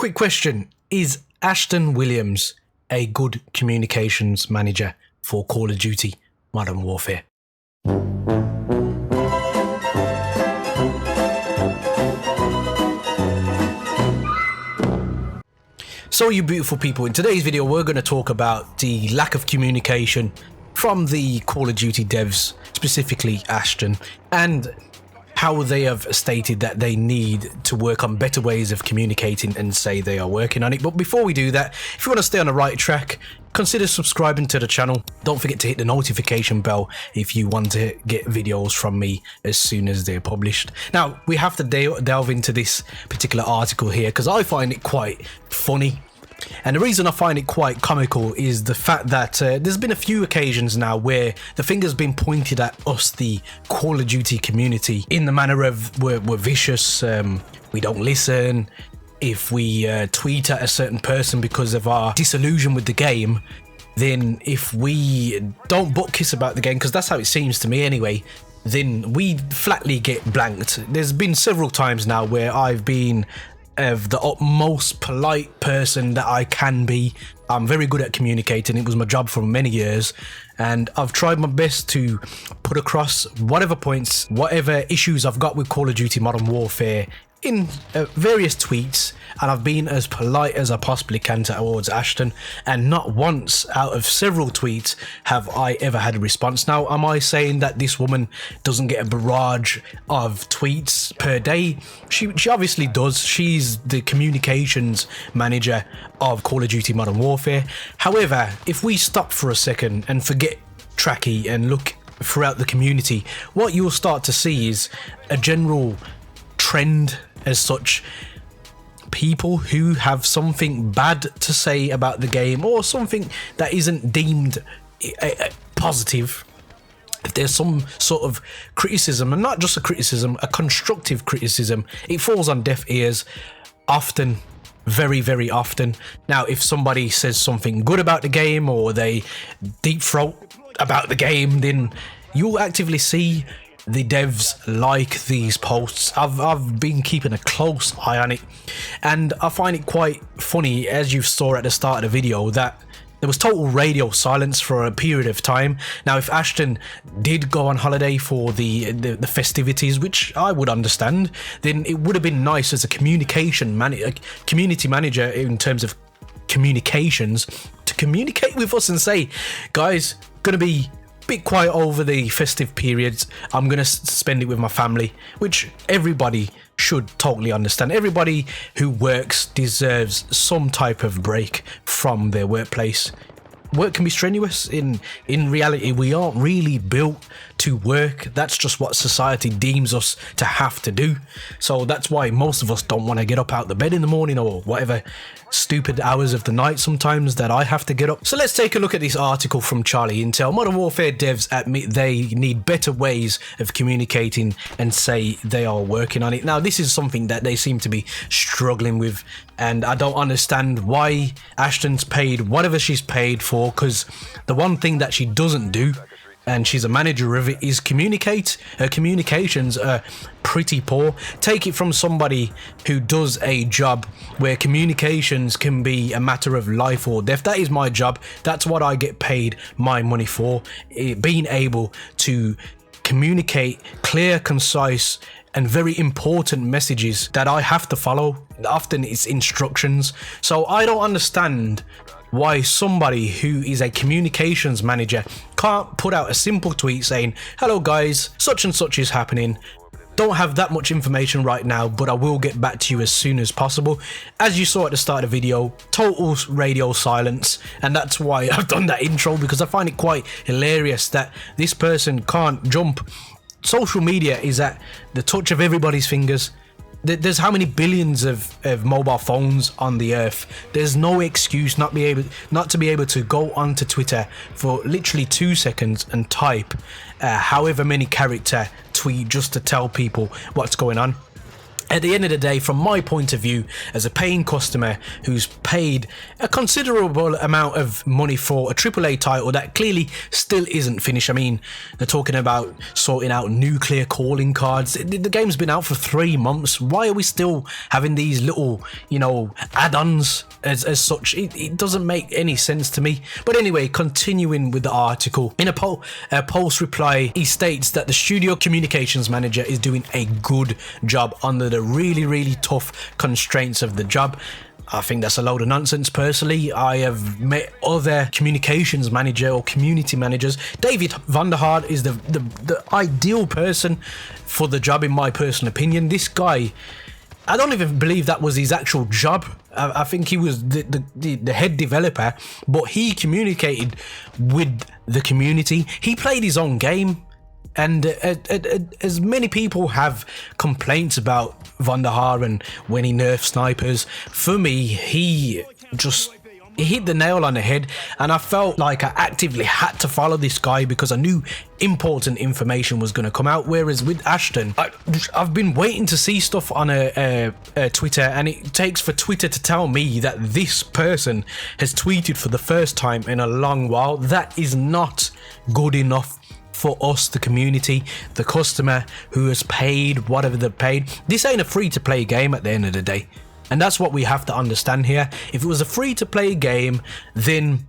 Quick question. Is Ashton Williams a good communications manager for Call of Duty Modern Warfare? So you beautiful people, in today's video we're going to talk about the lack of communication from the Call of Duty devs, specifically Ashton, and how they have stated that they need to work on better ways of communicating and say they are working on it. But before we do that, if you want to stay on the right track, consider subscribing to the channel. Don't forget to hit the notification bell if you want to get videos from me as soon as they're published. Now, we have to delve into this particular article here because I find it quite funny. And the reason I find it quite comical is the fact that there's been a few occasions now where the finger's been pointed at us, the Call of Duty community, in the manner of we're vicious, we don't listen. If we tweet at a certain person because of our disillusion with the game, then if we don't butt kiss about the game, because that's how it seems to me anyway, then we flatly get blanked. There's been several times now where I've been of the utmost polite person that I can be. I'm very good at communicating. It was my job for many years, and I've tried my best to put across whatever points, whatever issues I've got with Call of Duty Modern Warfare in various tweets, and I've been as polite as I possibly can towards Ashton, and not once out of several tweets have I ever had a response. Now, am I saying that this woman doesn't get a barrage of tweets per day? She obviously does. She's the communications manager of Call of Duty Modern Warfare. However, if we stop for a second and forget Trakky and look throughout the community, what you'll start to see is a general trend as such. People who have something bad to say about the game, or something that isn't deemed positive, if there's some sort of criticism, and not just a criticism, a constructive criticism, it falls on deaf ears often, very, very often. Now, if somebody says something good about the game, or they deep throat about the game, then you'll actively see the devs like these posts. I've been keeping a close eye on it, and I find it quite funny, as you saw at the start of the video, that there was total radio silence for a period of time. Now, if Ashton did go on holiday for the festivities, which I would understand, then it would have been nice as a community manager in terms of communications to communicate with us and say, guys, gonna be bit quiet over the festive periods. I'm gonna spend it with my family, which everybody should totally understand. Everybody who works deserves some type of break from their workplace. Work can be strenuous. In reality, we aren't really built to work. That's just what society deems us to have to do. So that's why most of us don't want to get up out the bed in the morning, or whatever stupid hours of the night sometimes that I have to get up. So let's take a look at this article from Charlie Intel. Modern Warfare devs admit they need better ways of communicating and say they are working on it. Now, this is something that they seem to be struggling with, and I don't understand why Ashton's paid whatever she's paid for, because the one thing that she doesn't do, and she's a manager of it, is communicate. Her communications are pretty poor. Take it from somebody who does a job where communications can be a matter of life or death. That is my job. That's what I get paid my money for. Being able to communicate clear, concise, and very important messages that I have to follow. Often it's instructions. So I don't understand why somebody who is a communications manager can't put out a simple tweet saying, hello guys, such and such is happening. Don't have that much information right now, but I will get back to you as soon as possible. As you saw at the start of the video, total radio silence, and that's why I've done that intro, because I find it quite hilarious that this person can't jump. Social media is at the touch of everybody's fingers. There's how many billions of mobile phones on the earth. There's no excuse not to be able to go onto Twitter for literally 2 seconds and type however many character tweet just to tell people what's going on. At the end of the day, from my point of view, as a paying customer who's paid a considerable amount of money for a AAA title that clearly still isn't finished. I mean, they're talking about sorting out nuclear calling cards. The game's been out for 3 months. Why are we still having these little, you know, add-ons as such? It doesn't make any sense to me. But anyway, continuing with the article, in a post reply, he states that the studio communications manager is doing a good job under the really tough constraints of the job. I think that's a load of nonsense. Personally, I have met other communications manager or community managers. David Vanderhard is the ideal person for the job, in my personal opinion. This guy, I don't even believe that was his actual job. I think he was the head developer, but he communicated with the community. He played his own game. And as many people have complaints about Vanderhaar and when he nerfs snipers, for me, he hit the nail on the head, and I felt like I actively had to follow this guy because I knew important information was going to come out. Whereas with Ashton, I've been waiting to see stuff on a Twitter, and it takes for Twitter to tell me that this person has tweeted for the first time in a long while. That is not good enough for us, the community, the customer who has paid whatever they've paid. This ain't a free-to-play game at the end of the day, and that's what we have to understand here. If it was a free-to-play game, then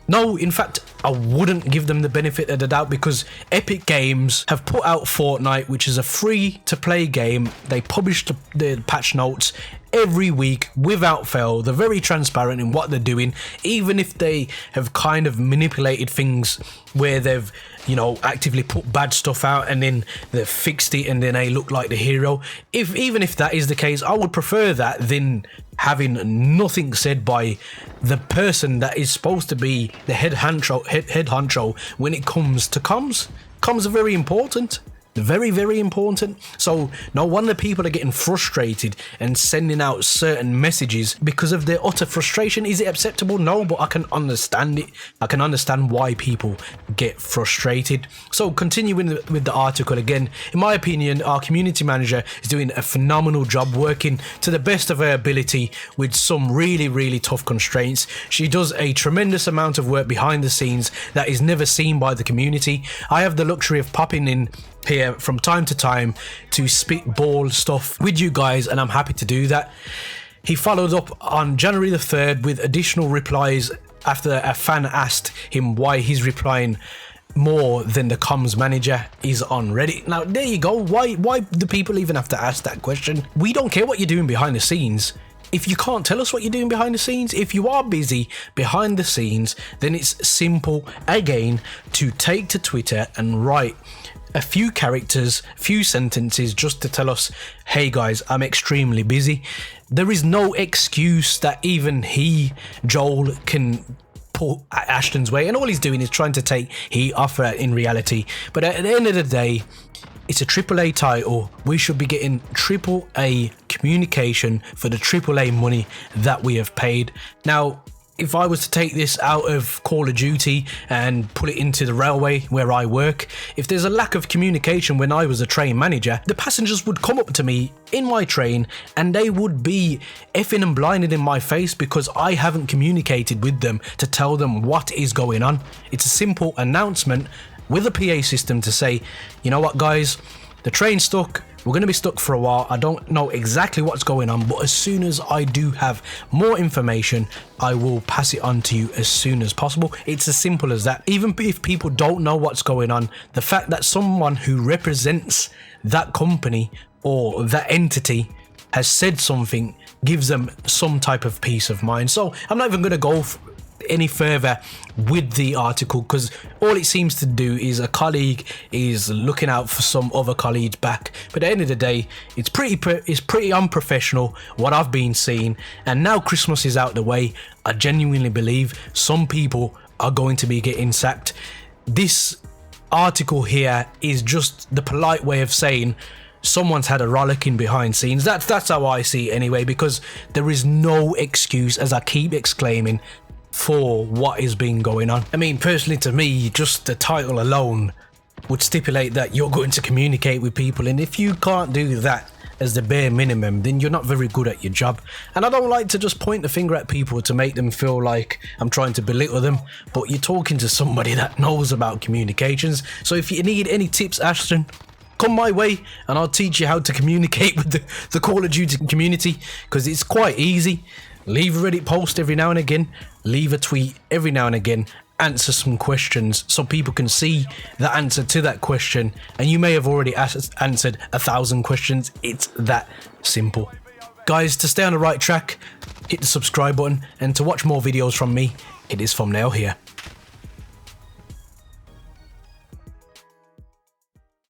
no, in fact, I wouldn't give them the benefit of the doubt, because Epic Games have put out Fortnite, which is a free-to-play game. They publish the patch notes every week without fail. They're very transparent in what they're doing, even if they have kind of manipulated things where they've, you know, actively put bad stuff out and then they've fixed it and then they look like the hero. Even if that is the case, I would prefer that than having nothing said by the person that is supposed to be the head honcho when it comes to comms. Comms are very important. Very important. So no wonder people are getting frustrated and sending out certain messages because of their utter frustration. Is it acceptable? No, but I can understand it. I can understand why people get frustrated. So continuing with the article again, in my opinion, our community manager is doing a phenomenal job, working to the best of her ability with some really tough constraints. She does a tremendous amount of work behind the scenes that is never seen by the community. I have the luxury of popping in here from time to time to spitball stuff with you guys, and I'm happy to do that. He followed up on January the 3rd with additional replies after a fan asked him why he's replying more than the comms manager is on Reddit. Now there you go. Why do people even have to ask that question? We don't care what you're doing behind the scenes. If you can't tell us what you're doing behind the scenes, if you are busy behind the scenes, then it's simple again to take to Twitter and write a few characters, few sentences just to tell us, hey guys, I'm extremely busy. There is no excuse that even Joel, can put Ashton's way, and all he's doing is trying to take heat off her in reality. But at the end of the day, it's a AAA title. We should be getting AAA communication for the AAA money that we have paid. Now, if I was to take this out of Call of Duty and put it into the railway where I work, if there's a lack of communication when I was a train manager, the passengers would come up to me in my train and they would be effing and blinded in my face because I haven't communicated with them to tell them what is going on. It's a simple announcement with a PA system to say, you know what guys, the train's stuck. We're going to be stuck for a while. I don't know exactly what's going on, but as soon as I do have more information, I will pass it on to you as soon as possible. It's as simple as that. Even if people don't know what's going on, the fact that someone who represents that company or that entity has said something gives them some type of peace of mind. So I'm not even going to go any further with the article, because all it seems to do is a colleague is looking out for some other colleagues back. But at the end of the day, it's pretty unprofessional what I've been seeing. And now Christmas is out the way, I genuinely believe some people are going to be getting sacked. This article here is just the polite way of saying someone's had a rollicking behind scenes. That's how I see it anyway, because there is no excuse, as I keep exclaiming, for what is being going on. I mean, personally to me, just the title alone would stipulate that you're going to communicate with people, and if you can't do that, as the bare minimum, then you're not very good at your job. And I don't like to just point the finger at people to make them feel like I'm trying to belittle them, but you're talking to somebody that knows about communications. So if you need any tips, Ashton, come my way and I'll teach you how to communicate with the Call of Duty community, because it's quite easy. Leave a Reddit post every now and again, leave a tweet every now and again, answer some questions so people can see the answer to that question, and you may have already answered 1,000 questions. It's that simple. Guys, to stay on the right track, hit the subscribe button, and to watch more videos from me, hit this thumbnail here.